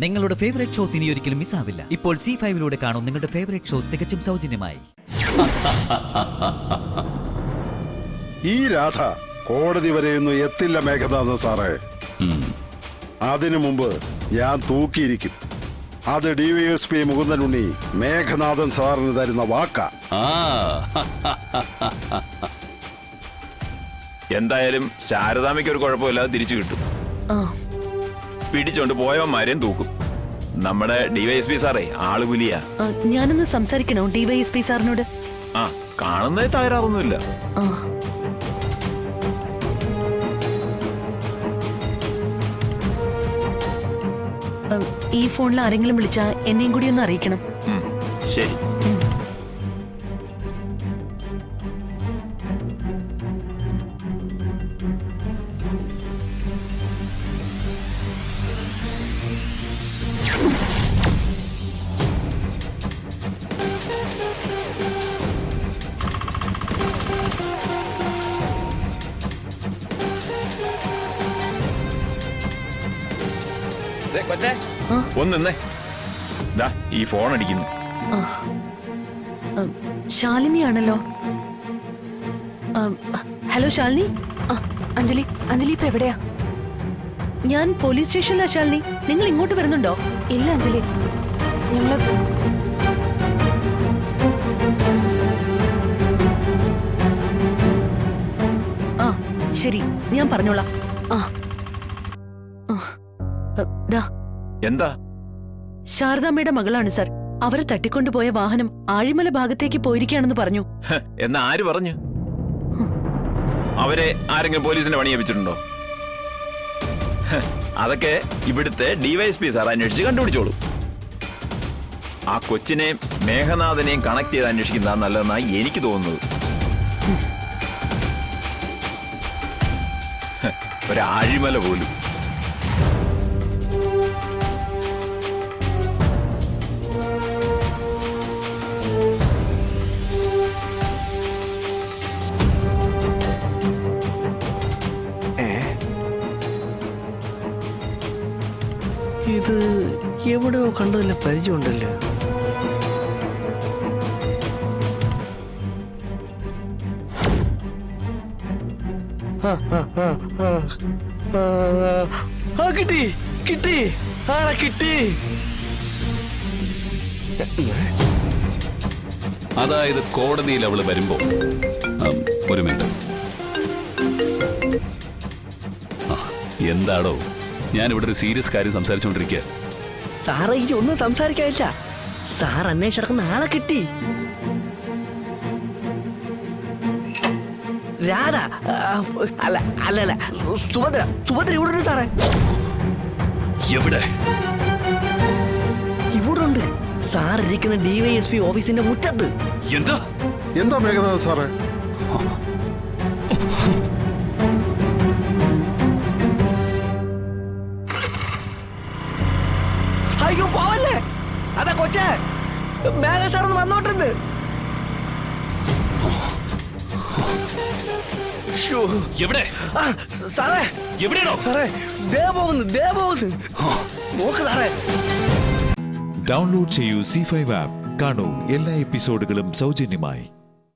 നിങ്ങളുടെ favourite shows ഇനി ഒരിക്കലും മിസ്സാവില്ല. ഇപ്പോൾ C5 കാണും നിങ്ങളുടെ ഫേവറേറ്റ് ഷോ തികച്ചും സൗജന്യമായി. ഈ രാധ കോടതി വരെയൊന്നും എത്തില്ല മേഘനാഥൻ സാറേ. അതിനു മുമ്പ് ഞാൻ തൂക്കിയിരിക്കും. അത് DYSP മുകുന്ദൻ ഉണ്ണി മേഘനാഥൻ സാറിന് തരുന്ന വാക്കാ. എന്തായാലും ശാരദാമ്മയ്ക്ക് ഒരു കുഴപ്പമില്ലാതെ തിരിച്ചു കിട്ടും. പിടിച്ചോണ്ട് പോയവന്മാരെയും തൂക്കും. നമ്മുടെ DYSP സാറേ ആള് പുലിയാ. ഞാനൊന്ന് സംസാരിക്കണോ DYSP സാറിനോട്? കാണുന്നേ തകരാറൊന്നുമില്ല. ഈ ഫോണിൽ ആരെങ്കിലും വിളിച്ചാ എന്നെയും കൂടി ഒന്ന് അറിയിക്കണം. ശരി. ഒന്നേ ഈ ഫോൺ അടിക്കുന്നു. ശാലിനിയാണല്ലോ. ഹലോ ശാലിനി. അഞ്ജലി, അഞ്ജലി ഇപ്പൊ എവിടെയാ? ഞാൻ പോലീസ് സ്റ്റേഷനിലാ ശാലിനി. നിങ്ങൾ ഇങ്ങോട്ട് വരുന്നുണ്ടോ? ഇല്ല അഞ്ജലി, ഞങ്ങള് ശരി, ഞാൻ പറഞ്ഞോളാം. എന്താ? ശാരദാമ്മയുടെ മകളാണ് സർ. അവരെ തട്ടിക്കൊണ്ടുപോയ വാഹനം ആഴിമല ഭാഗത്തേക്ക് പോയിരിക്കുകയാണെന്ന് പറഞ്ഞു. എന്നാ ആര് പറഞ്ഞു? അവരെ ആരെങ്കിലും പോലീസിന്റെ പണി ഏൽപ്പിച്ചിട്ടുണ്ടോ? അതൊക്കെ ഇവിടുത്തെ DYSP സാർ അന്വേഷിച്ച് കണ്ടുപിടിച്ചോളൂ. ആ കൊച്ചിനെയും മേഘനാഥനെയും കണക്ട് ചെയ്ത് അന്വേഷിക്കുന്നതാ നല്ലതെന്നായി എനിക്ക് തോന്നുന്നത്. ഒരാഴിമല പോലും. ഇത് എവിടെയോ കണ്ടതില്ല, പരിചയമുണ്ടല്ലോ. കിട്ടി കിട്ടി കിട്ടി. അതായത് കോടതിയിൽ അവള് വരുമ്പോ ഒരു മിനിറ്റ്. എന്താടോ, ഞാൻ ഇവിടെ ഒരു സീരിയസ് കാര്യം സംസാരിച്ചോണ്ടിരിക്കുക. സാറേ ഈ ഒന്നും സംസാരിക്കാനില്ല. സാർ അന്വേഷിച്ചിടക്കുന്ന ആളെ കിട്ടി. രാധ അല്ല അല്ല അല്ല സുഭദ്ര. സുഭദ്ര ഇവിടെ ഉണ്ട് സാറേ. എവിടെ? ഇവിടെ ഉണ്ട് സാർ ഇരിക്കുന്ന DYSP ഓഫീസിന്റെ മുറ്റത്ത്. എന്താ എന്താ മേഘനാഥൻ സാറേ? അയ്യോ പോവല്ലേ, അതാ കൊച്ചേ മേഘ സാറൊന്ന് വന്നോട്ടുണ്ട്. എവിടെ സാറേ? എവിടെയാണോ സാറേ? ദേ പോകുന്നു നോക്ക് സാറേ. ഡൗൺലോഡ് ചെയ്യൂ C5 ആപ്പ്. കാണൂ എല്ലാ എപ്പിസോഡുകളും സൗജന്യമായി.